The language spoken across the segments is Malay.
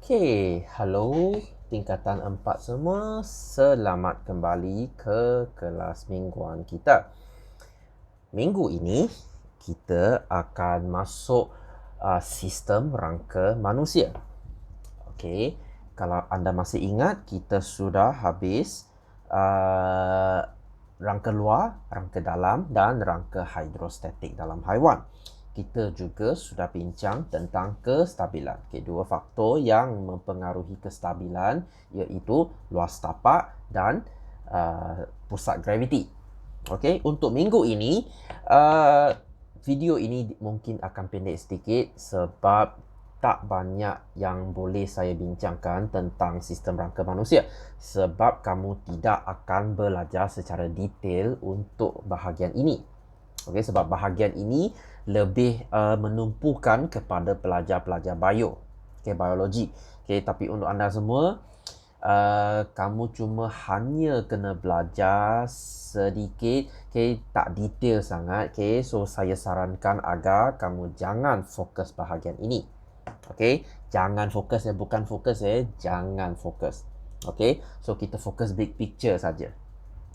Okey, halo tingkatan 4 semua. Selamat kembali ke kelas mingguan kita. Minggu ini kita akan masuk sistem rangka manusia. Okey, kalau anda masih ingat, kita sudah habis rangka luar, rangka dalam dan rangka hidrostatik dalam haiwan. Kita juga sudah bincang tentang kestabilan. Okay, dua faktor yang mempengaruhi kestabilan iaitu luas tapak dan pusat graviti. Okay, untuk minggu ini, video ini mungkin akan pendek sedikit sebab tak banyak yang boleh saya bincangkan tentang sistem rangka manusia sebab kamu tidak akan belajar secara detail untuk bahagian ini. Okey, sebab bahagian ini lebih menumpukan kepada pelajar-pelajar biologi. Okey, tapi untuk anda semua, kamu cuma hanya kena belajar sedikit, okay, tak detail sangat, okay. So saya sarankan agar kamu jangan fokus bahagian ini, okay. Jangan fokus bukan fokus jangan fokus, okay. So kita fokus big picture saja,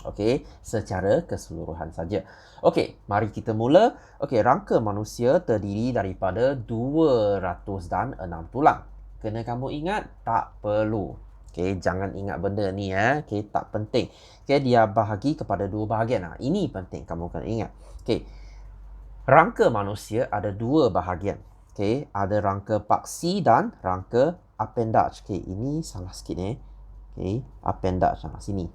okay, secara keseluruhan saja. Okay, mari kita mula. Okay, rangka manusia terdiri daripada 206 tulang. Kena kamu ingat? Tak perlu. Okay, jangan ingat benda ni Okay, tak penting. Okay, dia bahagi kepada dua bahagian. Ini penting kamu kena ingat. Okay, rangka manusia ada dua bahagian. Okay, ada rangka paksi dan rangka appendage. Okay, ini salah sikit Okay, appendage sini.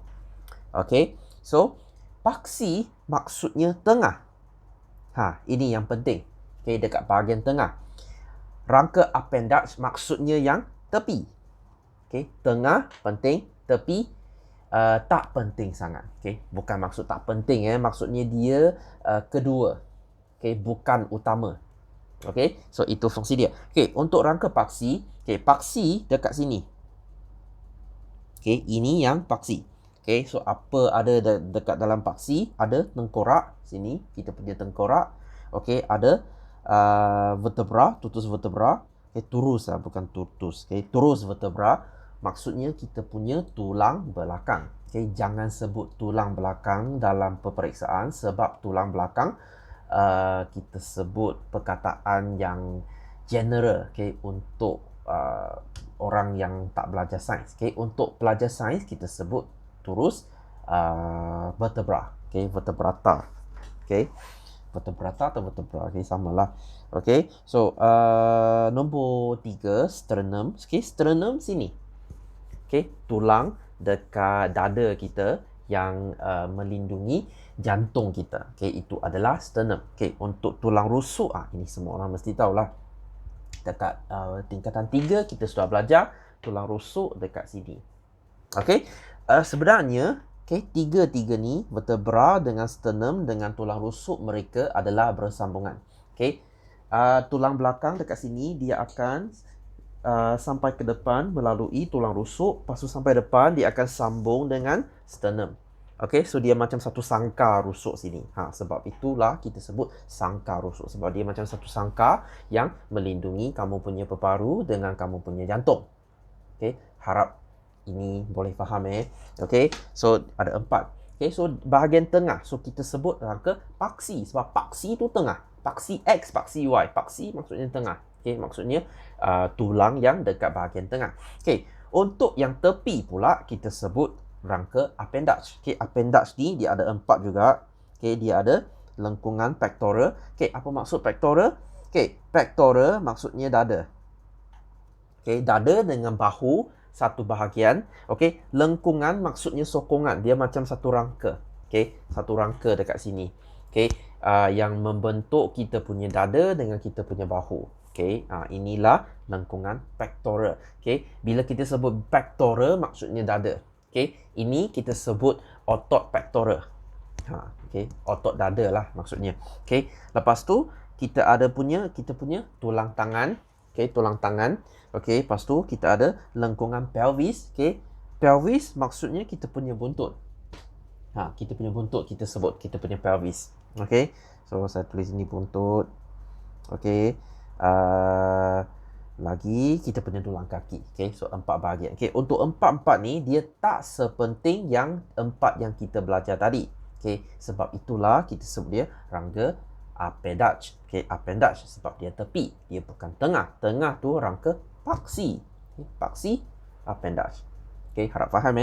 Okay, so paksi maksudnya tengah. Ini yang penting. Okay, dekat bahagian tengah. Rangka appendage maksudnya yang tepi. Okay, tengah penting, tepi tak penting sangat. Okay, bukan maksud tak penting maksudnya dia kedua. Okay, bukan utama. Okay, so itu fungsi dia. Okay, untuk rangka paksi, okay, paksi dekat sini. Okay, ini yang paksi. Okay, so apa ada dekat dalam paksi? Ada tengkorak sini, kita punya tengkorak. Okay, ada vertebra, tutus vertebra. Okay, turus bukan tutus. Okay, turus vertebra. Maksudnya kita punya tulang belakang. Okay, jangan sebut tulang belakang dalam peperiksaan sebab tulang belakang kita sebut perkataan yang general, okay, untuk orang yang tak belajar sains. Okay, untuk pelajar sains kita sebut turus vertebra. Okay, vertebrata. Okay, vertebrata atau vertebra. Okay, samalah. Okay, so nombor 3 sternum. Okay, sternum sini. Okay, tulang dekat dada kita yang melindungi jantung kita. Okay, itu adalah sternum. Okay, untuk tulang rusuk, ini semua orang mesti tahulah. Dekat tingkatan 3 kita sudah belajar tulang rusuk dekat sini. Okay, sebenarnya okay, tiga-tiga ni vertebra dengan sternum dengan tulang rusuk mereka adalah bersambungan. Okay, tulang belakang dekat sini dia akan sampai ke depan melalui tulang rusuk, lepas tu sampai depan dia akan sambung dengan sternum. Okay, so dia macam satu sangkar rusuk sini. Sebab itulah kita sebut sangkar rusuk. Sebab dia macam satu sangkar yang melindungi kamu punya peparu dengan kamu punya jantung. Okay, harap ini boleh faham Okay, so ada 4. Okay, so bahagian tengah. So kita sebut rangka paksi. Sebab paksi itu tengah. Paksi X, paksi Y. Paksi maksudnya tengah. Okay, maksudnya tulang yang dekat bahagian tengah. Okay, untuk yang tepi pula kita sebut rangka appendage. Okay, appendage ni dia ada 4 juga. Okay, dia ada lengkungan pectoral. Okay, apa maksud pectoral? Okay, pectoral maksudnya dada. Okay, dada dengan bahu satu bahagian. Okay, lengkungan maksudnya sokongan. Dia macam satu rangka. Okay, satu rangka dekat sini. Okay, yang membentuk kita punya dada dengan kita punya bahu. Okay, inilah lengkungan pectoral. Okay, bila kita sebut pectoral maksudnya dada. Okay, ini kita sebut otot pectoral. Okay, otot dada lah maksudnya. Okay, lepas tu kita punya tulang tangan. Okay, tulang tangan. Okay, lepas tu kita ada lengkungan pelvis. Okay, pelvis maksudnya kita punya buntut. Kita punya buntut kita sebut kita punya pelvis. Okay, so saya tulis ini buntut. Okay, lagi kita punya tulang kaki. Okay, so 4 bahagian. Okay, untuk 4-4 ni dia tak sepenting yang 4 yang kita belajar tadi. Okay, sebab itulah kita sebut dia rangka appendage. Okay, appendage sebab dia tepi, dia bukan tengah. Tengah tu rangka paksi. Okay, paksi appendage. Okay, harap faham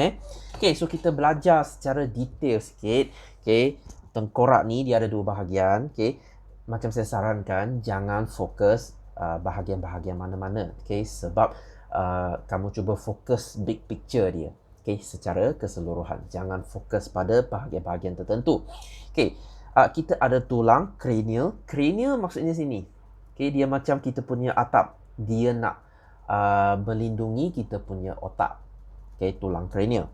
Okay, so kita belajar secara detail sikit. Okay, tengkorak ni dia ada 2 bahagian. Okay, macam saya sarankan jangan fokus bahagian-bahagian mana-mana, okay? Sebab kamu cuba fokus big picture dia, okay? Secara keseluruhan, jangan fokus pada bahagian-bahagian tertentu. Okay, kita ada tulang cranial. Cranial maksudnya sini, okay? Dia macam kita punya atap, dia nak melindungi kita punya otak, okay? Tulang cranial.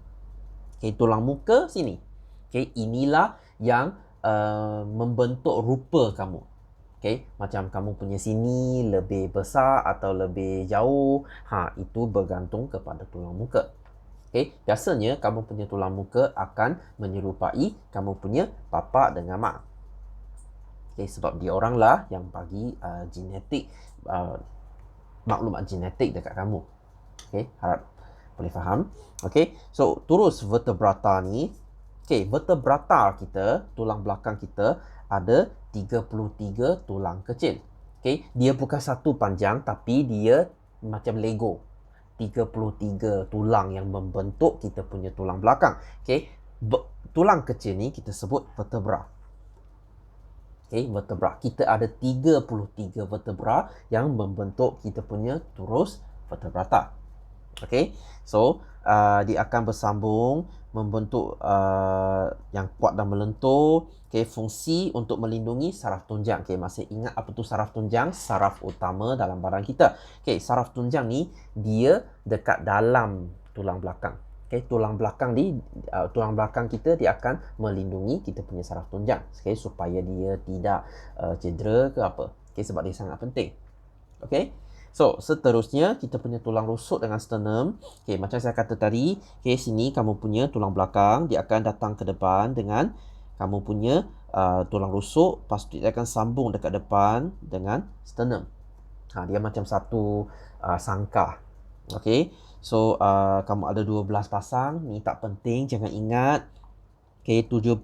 Okay, tulang muka sini, okay? Inilah yang membentuk rupa kamu. Okay, macam kamu punya sini lebih besar atau lebih jauh, itu bergantung kepada tulang muka. Okay, biasanya kamu punya tulang muka akan menyerupai kamu punya bapa dengan mak. Okay, sebab dia orang lah yang bagi genetik, maklumat genetik dekat kamu. Okay, harap boleh faham. Okay, so terus vertebrata ni. Okay, vertebrata kita, tulang belakang kita ada 33 tulang kecil. Okay, dia bukan satu panjang tapi dia macam Lego. 33 tulang yang membentuk kita punya tulang belakang. Okay, tulang kecil ni kita sebut vertebra. Okay, vertebra. Kita ada 33 vertebra yang membentuk kita punya turus vertebrata. Okay, so dia akan bersambung membentuk yang kuat dan melentur. Okay, fungsi untuk melindungi saraf tunjang. Okay, masih ingat apa tu saraf tunjang? Saraf utama dalam badan kita. Okay, saraf tunjang ni dia dekat dalam tulang belakang. Okay, tulang belakang kita dia akan melindungi kita punya saraf tunjang. Okay, supaya dia tidak cedera ke apa. Okay, sebab dia sangat penting. Okay. So, seterusnya kita punya tulang rusuk dengan sternum. Okay, macam saya kata tadi, okay, sini kamu punya tulang belakang, dia akan datang ke depan dengan kamu punya tulang rusuk, lepas tu dia akan sambung dekat depan dengan sternum. Dia macam satu sangkar. Okay, so kamu ada 12 pasang, ni tak penting, jangan ingat. Okay, 7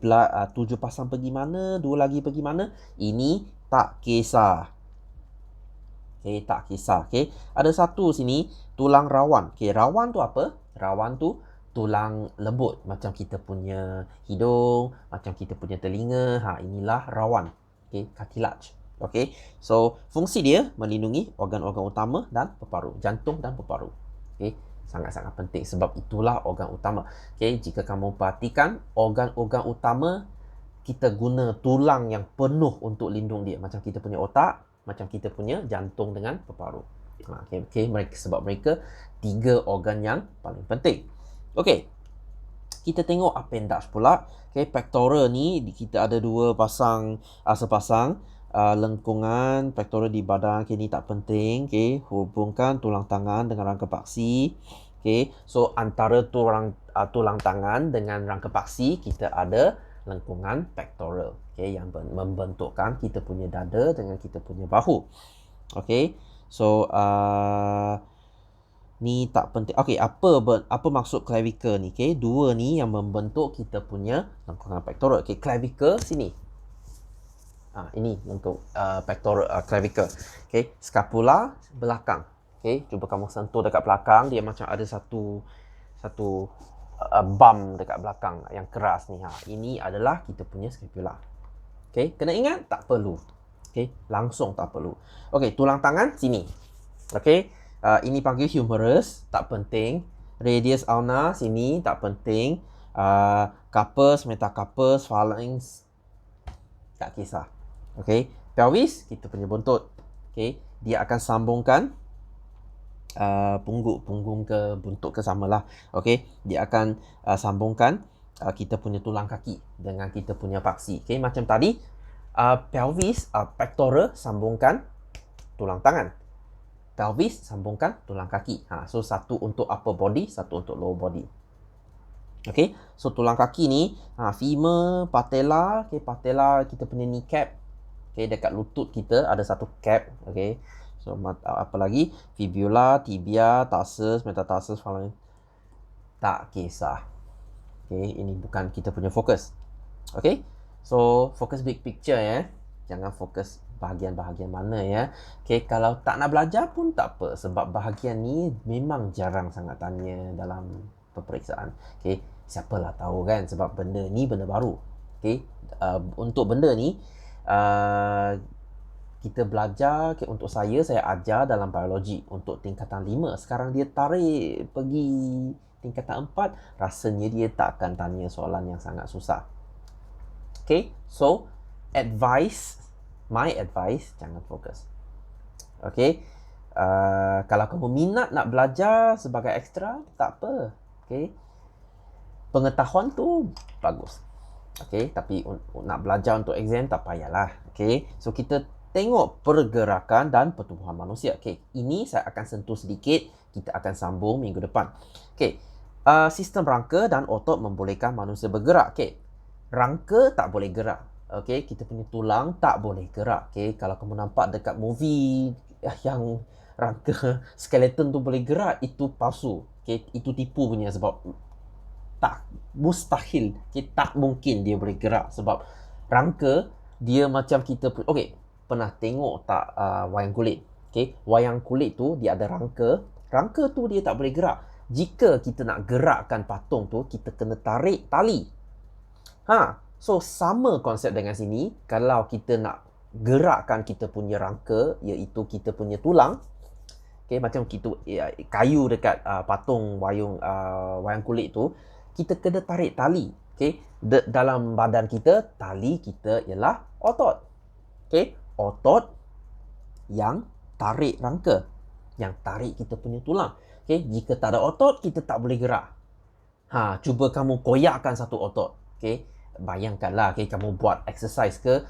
pasang pergi mana, 2 lagi pergi mana, ini tak kisah. Okay, tak kisah. Okay, ada satu sini tulang rawan. Okay, rawan tu apa? Rawan tu tulang lembut macam kita punya hidung, macam kita punya telinga. Inilah rawan. Okay, cartilage. Okay, so fungsi dia melindungi organ-organ utama dan peparu, jantung dan peparu. Okay, sangat-sangat penting sebab itulah organ utama. Okay, jika kamu perhatikan organ-organ utama, kita guna tulang yang penuh untuk lindung dia. Macam kita punya otak, macam kita punya jantung dengan peparu. Okay, sebab mereka 3 organ yang paling penting. Okay, kita tengok appendage pula. Okay, pectoral ni kita ada 2 pasang, sepasang lengkungan pectoral di badan. Okay, ni tak penting. Okay, hubungkan tulang tangan dengan rangka paksi. Okay, so antara tulang tangan dengan rangka paksi kita ada lengkungan pectoral, okay, yang membentukkan kita punya dada dengan kita punya bahu. Okay, so ni tak penting. Okay, apa maksud clavicle ni? Okay, 2 ni yang membentuk kita punya lengkungan pectoral. Okay, clavicle sini. Ini untuk pectoral clavicle. Okay, scapula belakang. Okay, cuba kamu sentuh dekat belakang, dia macam ada satu bump dekat belakang yang keras ni. Ini adalah kita punya scapula. Okay, kena ingat? Tak perlu. Okay, langsung tak perlu. Okay, tulang tangan sini. Okay, ini panggil humerus, tak penting. Radius ulna sini, tak penting. Carpus, metacarpus, phalanx, tak kisah. Okay, pelvis, kita punya buntut. Okay, dia akan sambungkan punggung ke buntut ke samalah. Okey, dia akan sambungkan kita punya tulang kaki dengan kita punya paksi. Okey, macam tadi pelvis, pectoral sambungkan tulang tangan. Pelvis sambungkan tulang kaki. So satu untuk upper body, satu untuk lower body. Okey, so tulang kaki ni femur, patella, patella kita punya kneecap. Okey, dekat lutut kita ada satu cap. Okey. So apa lagi? Fibula, tibia, tarsus, metatarsus, following. Tak kisah. Okay, ini bukan kita punya fokus. Okay, so fokus big picture ya. Jangan fokus bahagian-bahagian mana ya. Okay, kalau tak nak belajar pun tak apa. Sebab bahagian ni memang jarang sangat tanya dalam peperiksaan. Okay, siapalah tahu kan. Sebab benda ni benda baru. Okay, untuk benda ni, kita belajar, okay, untuk saya ajar dalam biologi untuk tingkatan 5. Sekarang dia tarik pergi tingkatan 4, rasanya dia tak akan tanya soalan yang sangat susah. Okay, so my advice, jangan fokus. Okay, kalau kamu minat nak belajar sebagai ekstra, tak apa. Okay, pengetahuan tu bagus. Okay, tapi nak belajar untuk exam tak payahlah. Okay, so kita tengok pergerakan dan pertumbuhan manusia. Okay, ini saya akan sentuh sedikit. Kita akan sambung minggu depan. Okay, sistem rangka dan otot membolehkan manusia bergerak. Okay, rangka tak boleh gerak. Okay, kita punya tulang tak boleh gerak. Okay, kalau kamu nampak dekat movie yang rangka skeleton tu boleh gerak, itu palsu. Okay, itu tipu punya, sebab tak mustahil. Okay, tak mungkin dia boleh gerak sebab rangka dia macam kita. Okay, pernah tengok tak wayang kulit? Okay, wayang kulit tu dia ada rangka. Rangka tu dia tak boleh gerak. Jika kita nak gerakkan patung tu, kita kena tarik tali. So sama konsep dengan sini. Kalau kita nak gerakkan kita punya rangka, iaitu kita punya tulang, okay, macam kita kayu dekat patung wayang kulit tu, kita kena tarik tali. Okay, dalam badan kita, tali kita ialah otot. Okay, otot yang tarik rangka, yang tarik kita punya tulang. Okay, jika tak ada otot, kita tak boleh gerak. Cuba kamu koyakkan satu otot. Okay, bayangkanlah, okay, kamu buat exercise ke,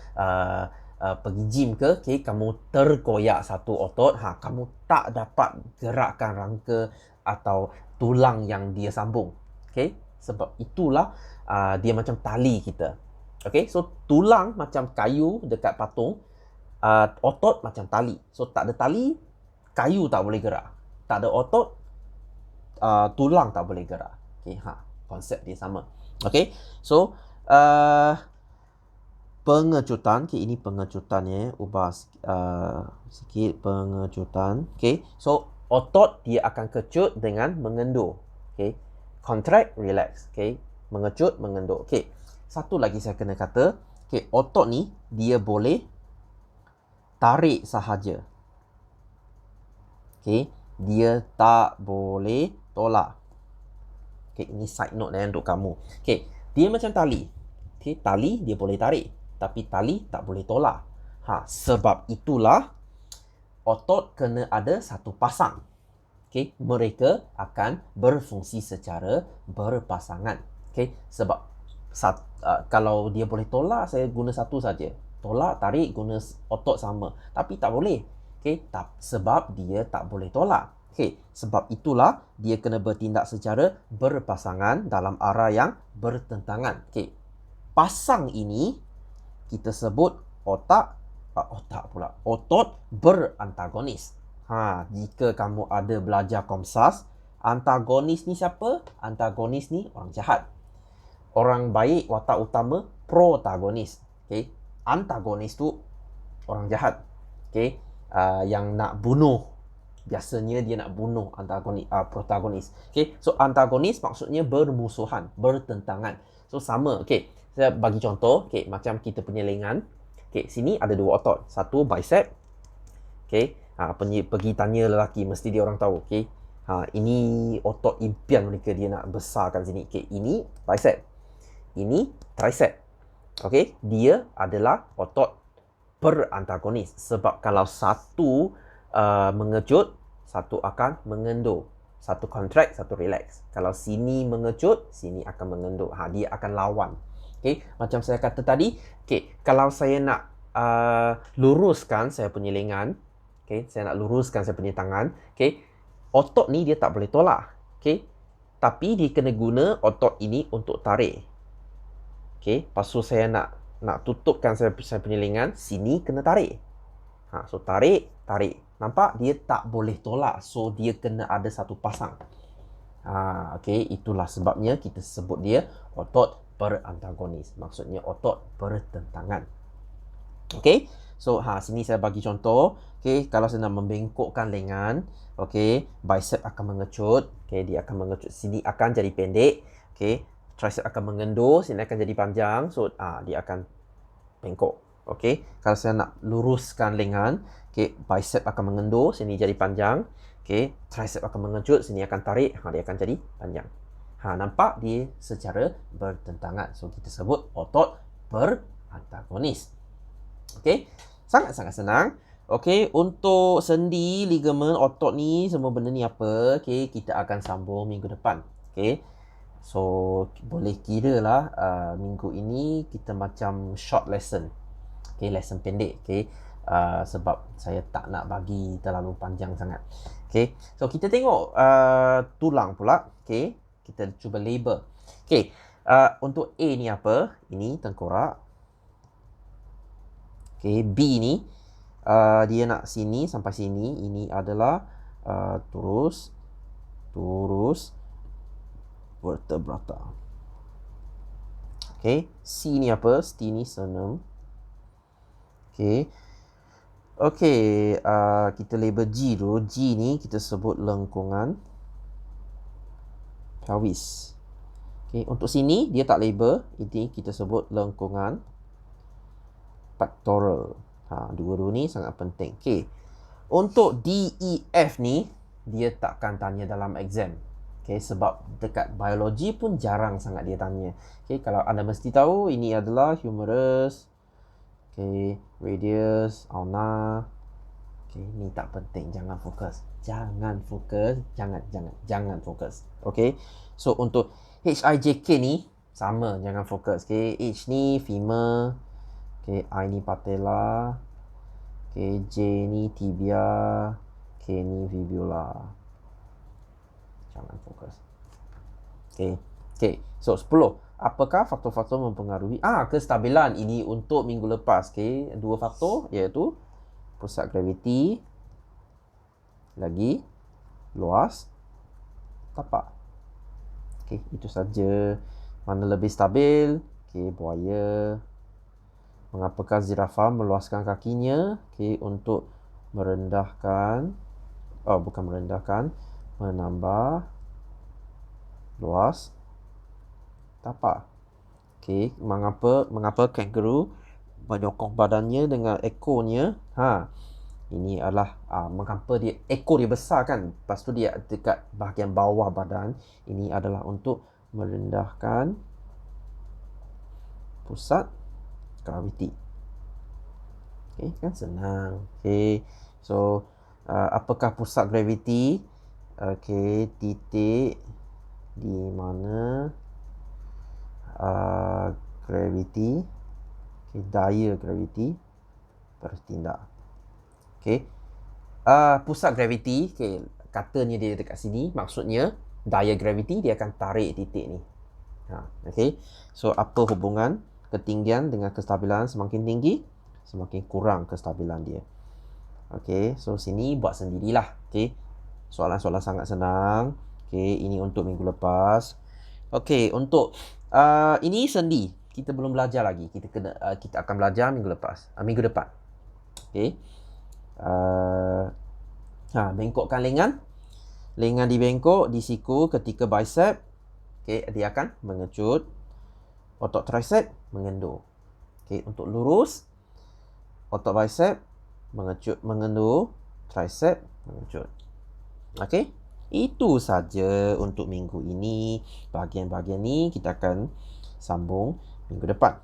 pergi gym ke, okay, kamu terkoyak satu otot, kamu tak dapat gerakkan rangka atau tulang yang dia sambung. Okay, sebab itulah dia macam tali kita. Okay, so tulang macam kayu dekat patung, otot macam tali. So tak ada tali, kayu tak boleh gerak. Tak ada otot, tulang tak boleh gerak. Okay, konsep dia sama. Okay, so pengecutan. Okay, ini pengecutan ya. Ubah sikit pengecutan. Okay, so otot dia akan kecut dengan mengendur. Okay, contract, relax. Okay, mengecut, mengendur. Okay, satu lagi saya kena kata. Okay, otot ni dia boleh tarik sahaja. Okay, dia tak boleh tolak. Okay, ini side note untuk kamu. Okay, dia macam tali. Okay, tali dia boleh tarik, tapi tali tak boleh tolak. Sebab itulah otot kena ada satu pasang. Okay, mereka akan berfungsi secara berpasangan. Okay, sebab kalau dia boleh tolak, saya guna satu saja. Tolak, tarik, guna otot sama. Tapi tak boleh. Okay, sebab dia tak boleh tolak. Okay, sebab itulah dia kena bertindak secara berpasangan dalam arah yang bertentangan. Okay, pasang ini kita sebut otot berantagonis. Jika kamu ada belajar Komsas, antagonis ni siapa? Antagonis ni orang jahat. Orang baik, watak utama, protagonis. Okay, antagonis tu orang jahat. Okay, yang nak bunuh. Biasanya dia nak bunuh protagonis. Okay, so antagonis maksudnya bermusuhan, bertentangan. So sama. Okay, saya bagi contoh. Okay, macam kita punya lengan. Okay, sini ada dua otot. Satu bicep. Okay, pergi tanya lelaki, mesti dia orang tahu. Okay, ini otot impian mereka, dia nak besarkan sini. Okay, ini bicep. Ini tricep. Okay, dia adalah otot berantagonis. Sebab kalau satu mengecut, satu akan mengendur. Satu contract, satu relax. Kalau sini mengecut, sini akan mengendur. Dia akan lawan. Okay, macam saya kata tadi. Okay, kalau saya nak luruskan saya punya lengan, okay, saya nak luruskan saya punya tangan, okay, otot ni dia tak boleh tolak. Okay, tapi dia kena guna otot ini untuk tarik. Okay, lepas tu saya nak tutupkan saya punya lengan, sini kena tarik. So tarik. Nampak? Dia tak boleh tolak. So, dia kena ada satu pasang. Okey, itulah sebabnya kita sebut dia otot berantagonis. Maksudnya otot bertentangan. Okey. So, sini saya bagi contoh. Okey, kalau saya nak membengkokkan lengan, okey, bicep akan mengecut. Okey, dia akan mengecut. Sini akan jadi pendek. Okey, tricep akan mengendur, sini akan jadi panjang. So, dia akan bengkok. Okey, kalau saya nak luruskan lengan, okey, bicep akan mengendur, sini jadi panjang. Okey, tricep akan mengecut, sini akan tarik, dia akan jadi panjang. Nampak dia secara bertentangan. So, kita sebut otot berantagonis. Okey, sangat-sangat senang. Okey, untuk sendi, ligamen, otot ni, semua benda ni apa? Okey, kita akan sambung minggu depan. Okey, so boleh kira lah minggu ini kita macam short lesson. Okey, lesson pendek. Okey, sebab saya tak nak bagi terlalu panjang sangat. Okey, so kita tengok tulang pula. Okey, kita cuba label. Okey, untuk A ni apa? Ini tengkorak. Okey, B ni dia nak sini sampai sini. Ini adalah turus vertebrata. Okey, C ni apa? C ni sternum. Okey. Okey, kita label G dulu. G ni kita sebut lengkungan pelvis. Okey, untuk sini dia tak label. Ini kita sebut lengkungan pectoral. Dua-dua ni sangat penting. Okey. Untuk D, E, F ni dia takkan tanya dalam exam. Okey, sebab dekat biologi pun jarang sangat dia tanya. Okey, kalau anda mesti tahu ini adalah humerus. Okey, radius, ulna. Okey, ni tak penting, jangan fokus. Jangan fokus. Okey. So untuk H, I, J, K ni sama, jangan fokus. Okey, H ni femur. Okey, I ni patella. Okey, J ni tibia. K ni fibula. Jangan fokus. Okey. Okey, so 10. Apakah faktor-faktor mempengaruhi kestabilan? Ini untuk minggu lepas. Okey, dua faktor iaitu pusat graviti lagi luas tapak. Okey, itu saja. Mana lebih stabil? Okey, buaya. Mengapakah zirafah meluaskan kakinya? Okey, untuk menambah luas tapak. Okey, mengapa kangaroo menyokong badannya dengan ekornya? Ini adalah mengapa ekor dia besar kan? Lepas tu dia dekat bahagian bawah badan. Ini adalah untuk merendahkan pusat graviti. Okey, kan senang. Okey. So, apakah pusat graviti? Okey, titik di mana graviti, daya graviti bertindak. Okey. Pusat graviti, katanya dia dekat sini, maksudnya daya graviti dia akan tarik titik ni. Okey. So, apa hubungan ketinggian dengan kestabilan? Semakin tinggi, semakin kurang kestabilan dia. Okey, so sini buat sendirilah. Okey. Soalan-soalan sangat senang. Okey, ini untuk minggu lepas. Okey, untuk ini sendi. Kita belum belajar lagi. Kita akan belajar minggu depan. Okey. Bengkokkan lengan. Lengan dibengkok, disiku ketika bicep. Okey, dia akan mengecut. Otot tricep mengendur. Okey, untuk lurus, otot bicep mengendur, tricep mengecut. Okey, itu saja untuk minggu ini. Bahagian-bahagian ni kita akan sambung minggu depan.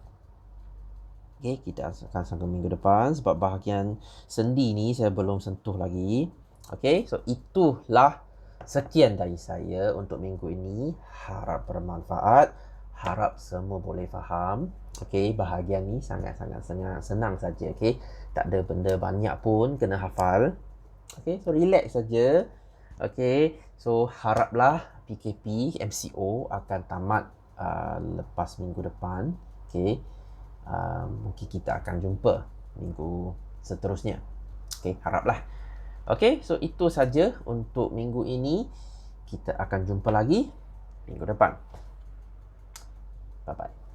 Okey, kita akan sambung minggu depan sebab bahagian sendi ni saya belum sentuh lagi. Okey, so itulah sekian dari saya untuk minggu ini. Harap bermanfaat. Harap semua boleh faham. Okey, bahagian ni sangat-sangat senang saja. Okey, tak ada benda banyak pun kena hafal. Okey, so relax saja. Okey, so haraplah PKP MCO akan tamat lepas minggu depan. Okey, mungkin kita akan jumpa minggu seterusnya. Okey, haraplah. Okey, so itu saja untuk minggu ini. Kita akan jumpa lagi minggu depan. Bye-bye.